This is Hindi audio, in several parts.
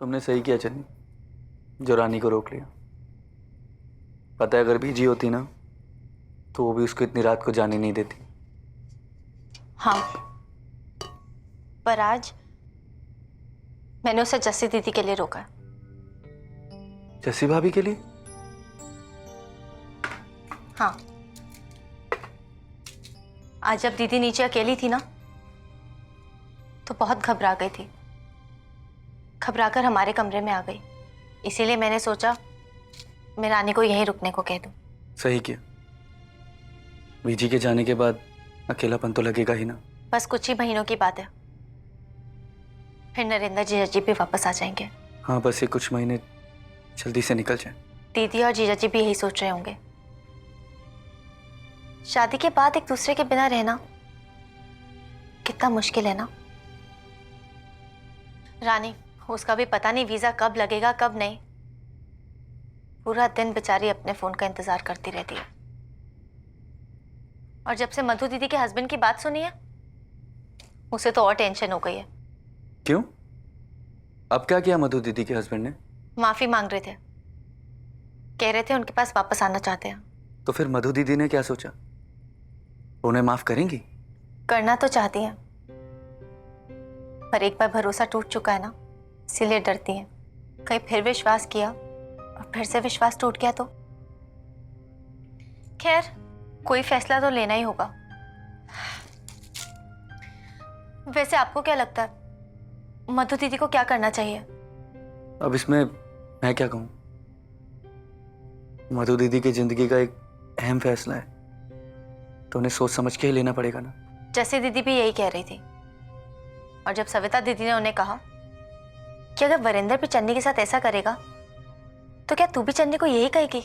तुमने सही किया चन्नी, जो रानी को रोक लिया। पता है अगर बीजी होती ना तो वो भी उसको इतनी रात को जाने नहीं देती। हाँ, पर आज मैंने उसे जस्सी दीदी के लिए रोका। जस्सी भाभी के लिए? हाँ, आज जब दीदी नीचे अकेली थी ना तो बहुत घबरा गई थी। घबराकर हमारे कमरे में आ गई। इसीलिए मैंने सोचा मैं रानी को यहीं रुकने को कह दूं। सही किया। बीजी के जाने के बाद अकेलापन तो लगेगा ही ना। बस कुछ ही महीनों की बात है, फिर नरेंद्र जीजा जी भी वापस आ जाएंगे। हाँ, बस ये कुछ महीने जल्दी से निकल जाए। दीदी और जीजा जी भी यही सोच रहे होंगे। शादी के बाद एक दूसरे के बिना रहना कितना मुश्किल है ना। रानी, उसका भी पता नहीं वीजा कब लगेगा कब नहीं। पूरा दिन बेचारी अपने फोन का इंतजार करती रहती है। और जब से मधु दीदी के हस्बैंड की बात सुनी है उसे तो और टेंशन हो गई है। क्यों? अब क्या किया मधु दीदी के हस्बैंड ने? माफी मांग रहे थे, कह रहे थे उनके पास वापस आना चाहते हैं। तो फिर मधु दीदी ने क्या सोचा? उन्हें माफ करेंगी? करना तो चाहती हैं, पर एक बार भरोसा टूट चुका है ना, इसीलिए डरती हैं। कहीं फिर विश्वास किया और फिर से विश्वास टूट गया तो। खैर, कोई फैसला तो लेना ही होगा। वैसे आपको क्या लगता है मधु दीदी को क्या करना चाहिए? अब इसमें मैं क्या कहूं? मधु दीदी की जिंदगी का एक अहम फैसला है, तो उन्हें सोच समझ के ही लेना पड़ेगा ना। जैसे दीदी भी यही कह रही थी। और जब सविता दीदी ने उन्हें कहा कि अगर वरिंदर भी चन्नी के साथ ऐसा करेगा तो क्या तू भी चन्नी को यही कहेगी,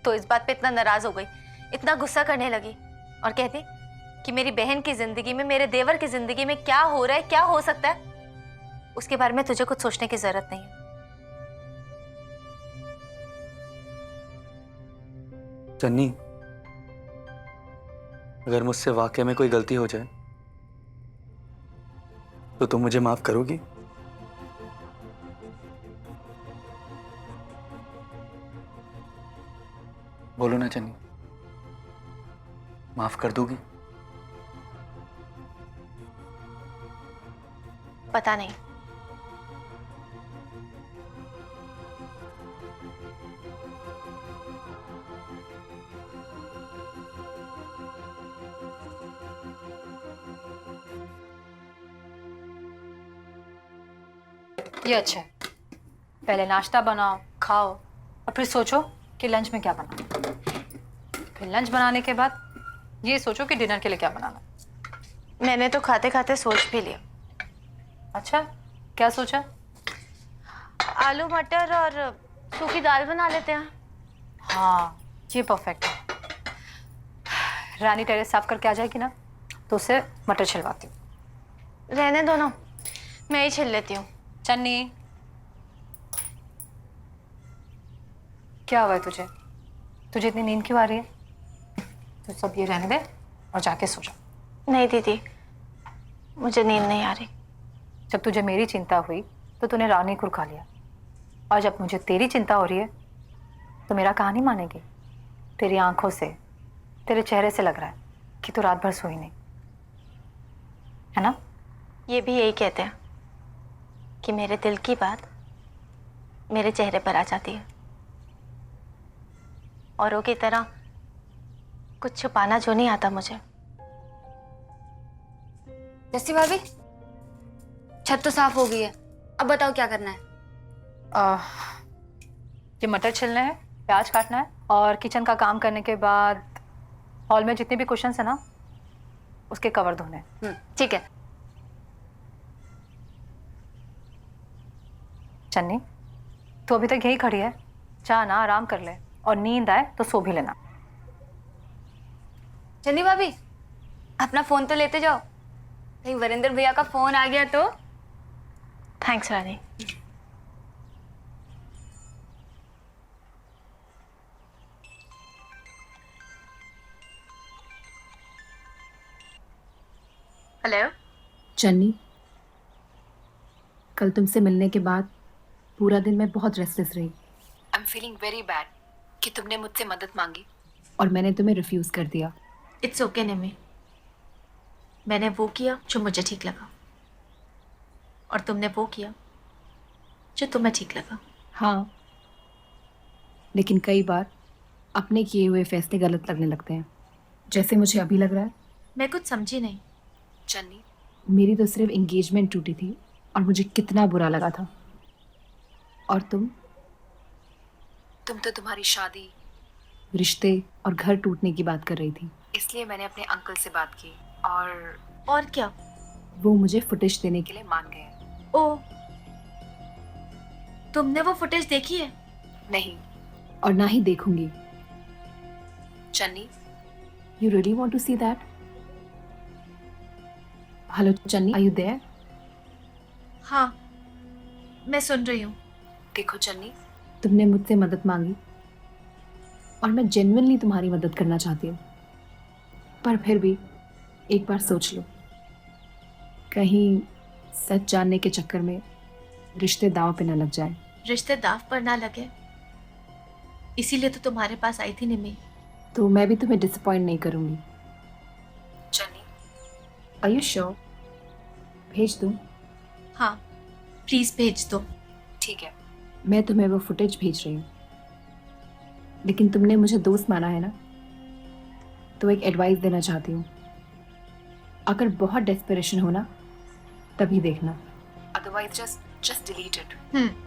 तो इस बात पे इतना नाराज हो गई, इतना गुस्सा करने लगी और कहती कि मेरी बहन की जिंदगी में, मेरे देवर की जिंदगी में क्या हो रहा है, क्या हो सकता है, उसके बारे में तुझे कुछ सोचने की जरूरत नहीं है। चन्नी, अगर मुझसे वाकई में कोई गलती हो जाए तो तुम मुझे माफ करोगी? बोलो ना चन्नी, माफ कर दोगी? पता नहीं। ये अच्छा है, पहले नाश्ता बनाओ, खाओ और फिर सोचो कि लंच में क्या बनाना। फिर लंच बनाने के बाद ये सोचो कि डिनर के लिए क्या बनाना। मैंने तो खाते खाते सोच भी लिया। अच्छा, क्या सोचा? आलू मटर और सूखी दाल बना लेते हैं। हाँ, ये परफेक्ट है। रानी टेरेस साफ करके आ जाएगी ना तो उसे मटर छिलवाती हूँ। रहने दो ना, मैं ही छिल लेती हूँ। चन्नी, क्या हुआ है तुझे? तुझे इतनी नींद क्यों आ रही है? तो सब ये रहने दे और जाके सो जा। नहीं दीदी, मुझे नींद नहीं आ रही। जब तुझे मेरी चिंता हुई तो तूने रानी को उठा लिया, और जब मुझे तेरी चिंता हो रही है तो मेरा कहानी मानेगी? तेरी आंखों से, तेरे चेहरे से लग रहा है कि तू रात भर सोई नहीं, है ना? ये भी यही कहते हैं कि मेरे दिल की बात मेरे चेहरे पर आ जाती है। औरों की तरह कुछ छुपाना जो नहीं आता मुझे। जस्सी भाभी, छत तो साफ हो गई है, अब बताओ क्या करना है? ये मटर छिलने हैं, प्याज काटना है और किचन का काम करने के बाद हॉल में जितने भी कुशन्स है ना उसके कवर धोने हैं। ठीक है। चन्नी, तू अभी तक यही खड़ी है, जा ना आराम कर ले, और नींद आए तो सो भी लेना। चन्नी भाभी, अपना फोन तो लेते जाओ, कहीं वरिंदर भैया का फोन आ गया तो। थैंक्स रानी। हेलो चन्नी, कल तुमसे मिलने के बाद पूरा दिन मैं बहुत रेस्टलेस रही। I am feeling very bad कि तुमने मुझसे मदद मांगी और मैंने तुम्हें रिफ्यूज कर दिया। इट्स ओके निमी, मैंने वो किया जो मुझे ठीक लगा और तुमने वो किया जो तुम्हें ठीक लगा। हाँ, लेकिन कई बार अपने किए हुए फैसले गलत लगने लगते हैं, जैसे मुझे अभी लग रहा है। मैं कुछ समझी नहीं। चन्नी, मेरी तो सिर्फ एंगेजमेंट टूटी थी और मुझे कितना बुरा लगा था। और तुम तो तुम्हारी शादी, रिश्ते और घर टूटने की बात कर रही थी। इसलिए मैंने अपने अंकल से बात की और क्या? वो मुझे फुटेज देने के लिए मान गए। ओ, तुमने वो फुटेज देखी है? नहीं, और ना ही देखूंगी। Channi, you really want to see that? Hello Channi, are you there? हाँ, मैं सुन रही हूँ। देखो चन्नी, तुमने मुझसे मदद मांगी और मैं जेन्युइनली तुम्हारी मदद करना चाहती हूँ, पर फिर भी एक बार सोच लो, कहीं सच जानने के चक्कर में रिश्ते दांव पे न लग जाए। रिश्ते दाव पर ना लगे, इसीलिए तो तुम्हारे पास आई थी निमी। तो मैं भी तुम्हें डिसअपॉइंट नहीं करूंगी। Channi, are you sure? भेज दूं? हाँ, प्लीज भेज दो। ठीक है, मैं तुम्हें वो फुटेज भेज रही हूँ। लेकिन तुमने मुझे दोस्त माना है ना, तो एक एडवाइस देना चाहती हूँ। अगर बहुत डेस्परेशन हो ना, तभी देखना, अदरवाइज जस्ट डिलीट इट।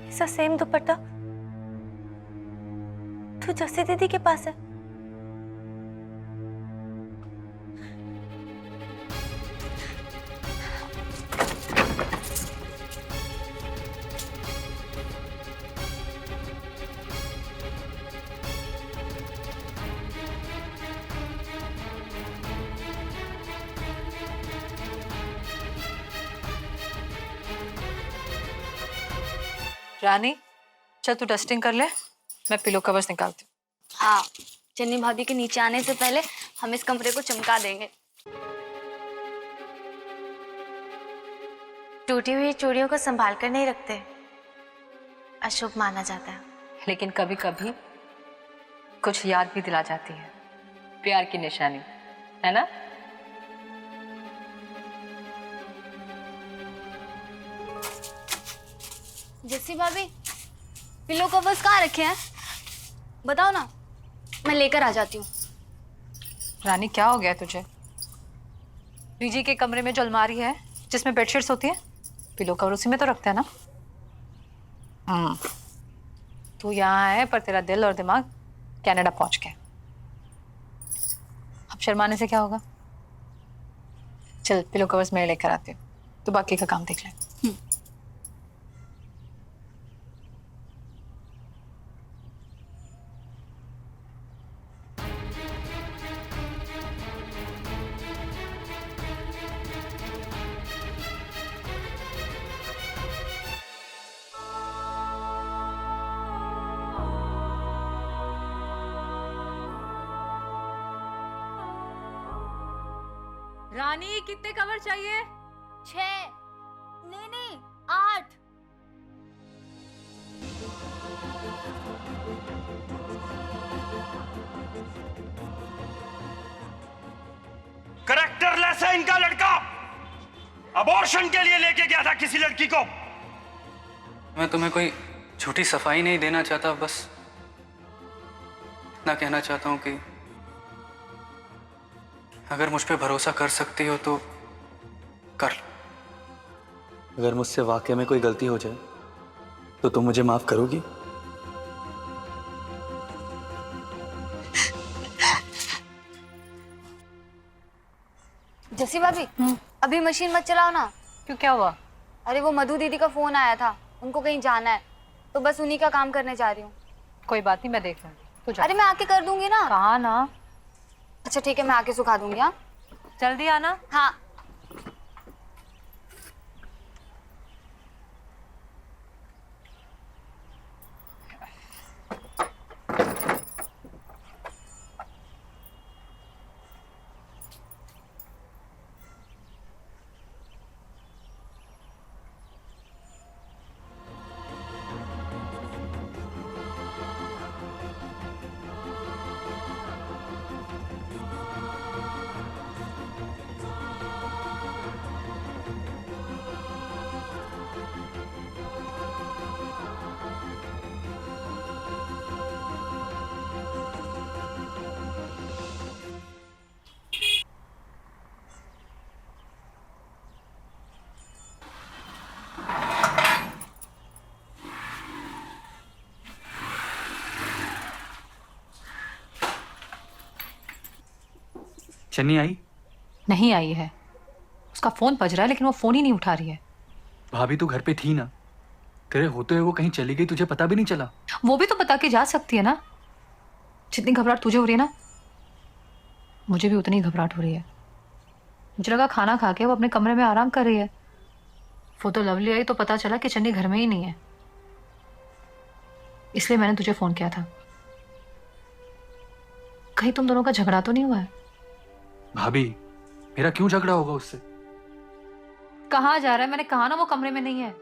ऐसा सेम दुपट्टा तो जैसे दीदी के पास है। रानी, चल तू डस्टिंग कर ले, मैं पिलो कवर्स निकालती हूँ। हाँ, चन्नी भाभी के नीचे आने से पहले हम इस कमरे को चमका देंगे। टूटी हुई चूड़ियों को संभाल कर नहीं रखते, अशुभ माना जाता है। लेकिन कभी कभी कुछ याद भी दिला जाती है, प्यार की निशानी है ना। जस्सी भाभी, पिलो कवर्स कहाँ रखे हैं? बताओ ना, मैं लेकर आ जाती हूँ। रानी, क्या हो गया तुझे? बीजी के कमरे में जो अलमारी है जिसमें बेडशीट्स होती है, पिलो कवर उसी में तो रखते हैं ना। तू यहाँ है पर तेरा दिल और दिमाग कनाडा पहुंच गए। अब शर्माने से क्या होगा? चल पिलो कवर्स मैं लेकर आती हूँ, तो बाकी का काम देख ले। रानी कितने कवर चाहिए? 6 नहीं 8। करेक्टरलेस है इनका लड़का। अबॉर्शन के लिए लेके गया था किसी लड़की को। मैं तुम्हें कोई झूठी सफाई नहीं देना चाहता, बस इतना कहना चाहता हूं कि अगर मुझ पे भरोसा कर सकती हो तो कर लो। अगर मुझसे वाकई में कोई गलती हो जाए तो तुम मुझे माफ करोगी? जसी भाभी अभी मशीन मत चलाओ ना। क्यों, क्या हुआ? अरे वो मधु दीदी का फोन आया था, उनको कहीं जाना है तो बस उन्हीं का काम करने जा रही हूँ। कोई बात नहीं, मैं देख लूंगी, तू जा। अरे मैं आके कर दूंगी ना। कहा ना। अच्छा ठीक है, मैं आके सुखा दूंगी। हाँ जल्दी आना। हाँ। चन्नी आई? नहीं आई है, उसका फोन बज रहा है लेकिन वो फोन ही नहीं उठा रही है। भाभी तू घर पे थी ना, तेरे होते हुए वो कहीं चली गई, तुझे पता भी नहीं चला? वो भी तो बता के जा सकती है ना। जितनी घबराहट तुझे हो रही है ना, मुझे भी उतनी घबराहट हो रही है। मुझे लगा खाना खा के वो अपने कमरे में आराम कर रही है। वो तो लवली आई तो पता चला कि चन्नी घर में ही नहीं है, इसलिए मैंने तुझे फोन किया था। कहीं तुम दोनों का झगड़ा तो नहीं हुआ है? भाभी, मेरा क्यों झगड़ा होगा उससे? कहाँ जा रहा है? मैंने कहा ना वो कमरे में नहीं है।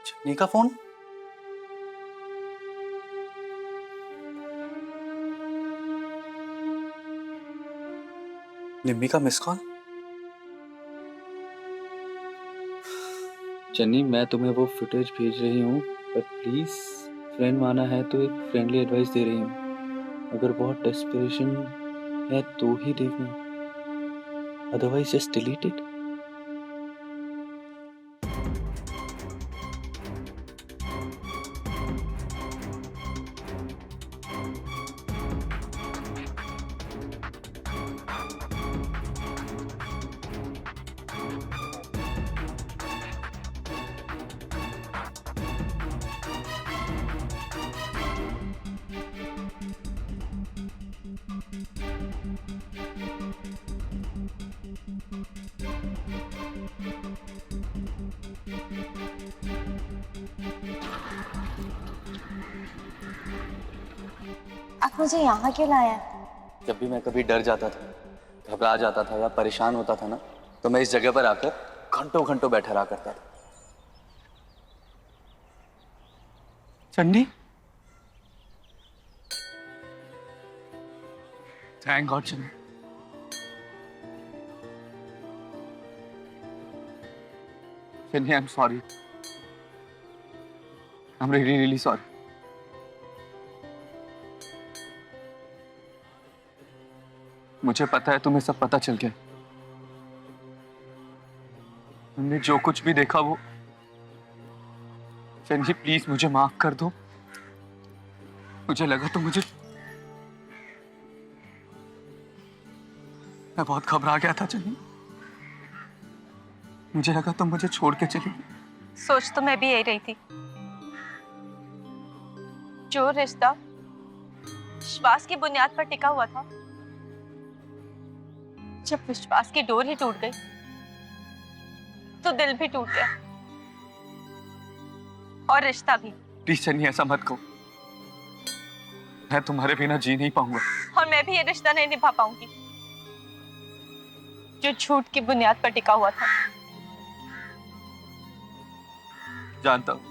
चन्नी का फोन? निम्मी का मिस कॉल? चन्नी, मैं तुम्हें वो फुटेज भेज रही हूँ, पर प्लीज फ्रेंड माना है तो एक फ्रेंडली एडवाइस दे रही हूँ। अगर बहुत डेस्परेशन है तो ही देखना, अदरवाइज जस्ट डिलीट इट। आप मुझे यहाँ क्यों लाया? जब भी मैं कभी डर जाता था, घबरा जाता था या परेशान होता था ना, तो मैं इस जगह पर आकर घंटों घंटों बैठा रहा करता था। Channi, thank God Channi. Channi, I am sorry. I am really really sorry. मुझे पता है तुम्हें सब पता चल गया। तुमने जो कुछ भी देखा वो, चन्नी प्लीज मुझे माफ कर दो। मुझे लगा तो मैं बहुत घबरा गया था चन्नी। मुझे लगा तुम मुझे छोड़ के चली गई। सोच तो मैं भी यही रही थी। जो रिश्ता विश्वास की बुनियाद पर टिका हुआ था। जब विश्वास की डोर ही टूट गई तो दिल भी टूट गया और रिश्ता भी। प्लीज चन्नी ऐसा मत कहो, मैं तुम्हारे बिना जी नहीं पाऊंगा। और मैं भी ये रिश्ता नहीं निभा पाऊंगी जो झूठ की बुनियाद पर टिका हुआ था। जानता हूं,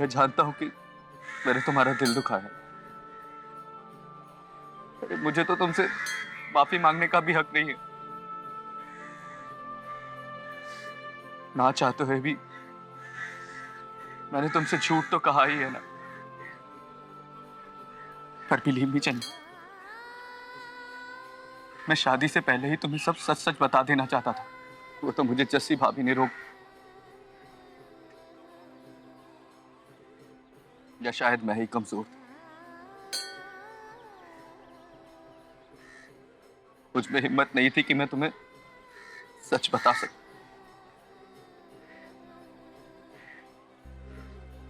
मैं जानता हूं कि मैंने तुम्हारा दिल दुखाया। अरे मुझे तो तुमसे माफी मांगने का भी हक नहीं है। ना चाहते हुए भी मैंने तुमसे झूठ तो कहा ही है ना। पर बिलीव मी चन्नी, मैं शादी से पहले ही तुम्हें सब सच सच बता देना चाहता था। वो तो मुझे जस्सी भाभी ने रोक, या शायद मैं ही कमजोर था। मुझ में हिम्मत नहीं थी कि मैं तुम्हें सच बता सकूं।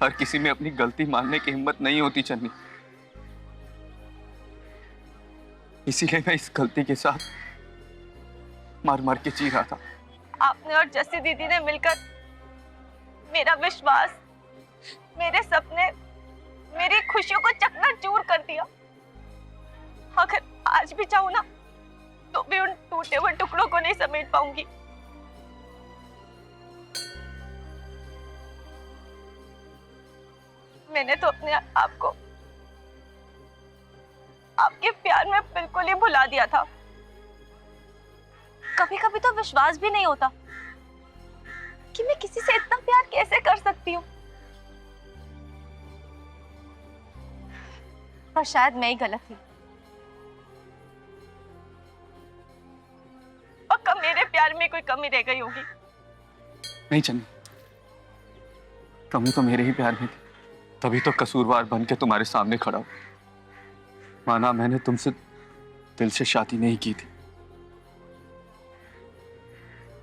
हर किसी में अपनी गलती मानने की हिम्मत नहीं होती चन्नी। इसीलिए मैं इस गलती के साथ मार मार के जी रहा था। आपने और जस्सी दीदी ने मिलकर मेरा विश्वास, मेरे सपने, मेरी खुशियों को चकनाचूर कर दिया। अगर आज भी चाहूं ना तो भी उन टूटे हुए टुकड़ों को नहीं समेट पाऊंगी। मैंने तो अपने आप को आपके प्यार में बिल्कुल ही भुला दिया था। कभी कभी तो विश्वास भी नहीं होता कि मैं किसी से इतना प्यार कैसे कर सकती हूँ। पर शायद मैं ही गलत थी। पक्का मेरे प्यार में कोई कमी रह गई होगी। नहीं चन्नी, कमी तो मेरे ही प्यार में थी, तभी तो कसूरवार बन के तुम्हारे सामने खड़ा हूं। माना मैंने तुमसे दिल से शादी नहीं की थी।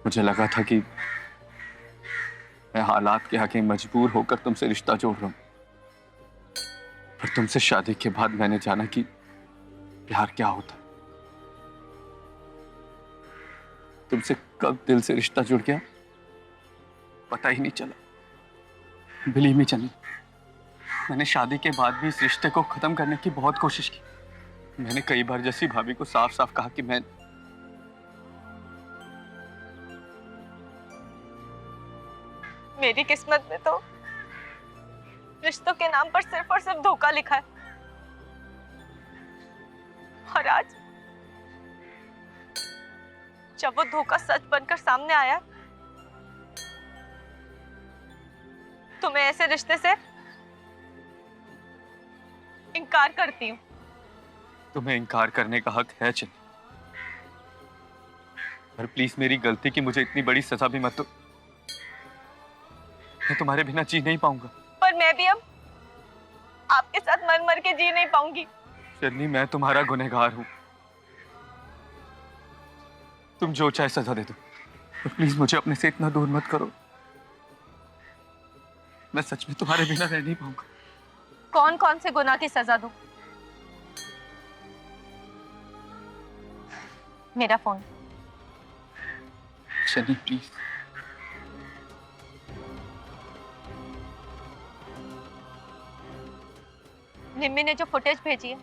मुझे लगा था कि मैं हालात के आगे मजबूर होकर तुमसे रिश्ता जोड़ रहा हूं, पर तुमसे शादी के बाद मैंने जाना कि प्यार क्या होता है। तुमसे कब दिल से रिश्ता जुड़ गया पता ही नहीं चला। बिलीव मी चन्नी, मैंने शादी के बाद भी इस रिश्ते को खत्म करने की बहुत कोशिश की। मैंने कई बार जस्सी भाभी को साफ साफ कहा कि मैं मेरी किस्मत में तो रिश्तों के नाम पर सिर्फ और सिर्फ धोखा लिखा है। और आज जब वो धोखा सच बनकर सामने आया तो मैं ऐसे रिश्ते से इनकार करती हूँ। तुम्हें इनकार करने का हक है चन्नी, पर प्लीज मेरी गलती की मुझे इतनी बड़ी सजा भी मत दो। मैं तुम्हारे बिना जी नहीं पाऊंगा। पर मैं भी अब आपके साथ मर मर के जी नहीं पाऊंगी। चन्नी, मैं तुम्हारा गुनहगार हूं। तुम जो चाहे सजा दे दो, पर प्लीज मुझे अपने से इतना दूर मत करो। मैं सच में तुम्हारे बिना रह नहीं पाऊंगा। कौन कौन से गुनाह की सजा दूं? मेरा फोन। चन्नी प्लीज। निम्मी ने जो फुटेज भेजी है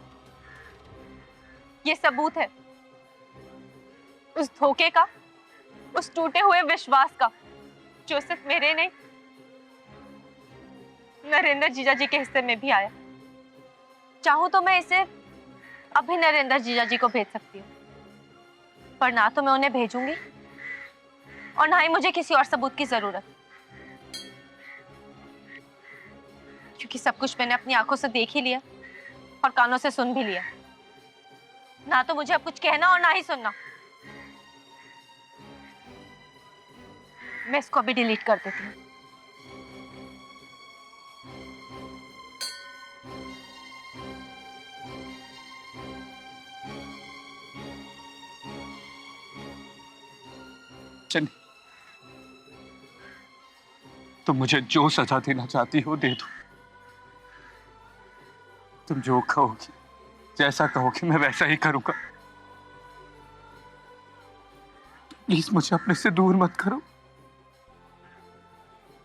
ये सबूत है उस धोखे का, उस टूटे हुए विश्वास का, जो सिर्फ मेरे नहीं नरेंद्र जीजा जी के हिस्से में भी आया। चाहूं तो मैं इसे अभी नरेंद्र जीजा जी को भेज सकती हूँ, पर ना तो मैं उन्हें भेजूंगी और ना ही मुझे किसी और सबूत की जरूरत, क्योंकि सब कुछ मैंने अपनी आंखों से देख ही लिया और कानों से सुन भी लिया। ना तो मुझे अब कुछ कहना और ना ही सुनना। मैं इसको अभी डिलीट कर देती हूँ। चन्नी, तुम मुझे जो सजा देना चाहती हो दे दो, तुम जो कहोगी, जैसा कहोगी मैं वैसा ही करूंगा। प्लीज मुझे अपने से दूर मत करो,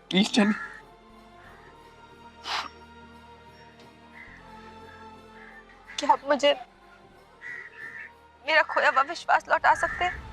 प्लीज चन्नी। क्या आप मुझे मेरा खोया हुआ विश्वास लौटा सकते हैं?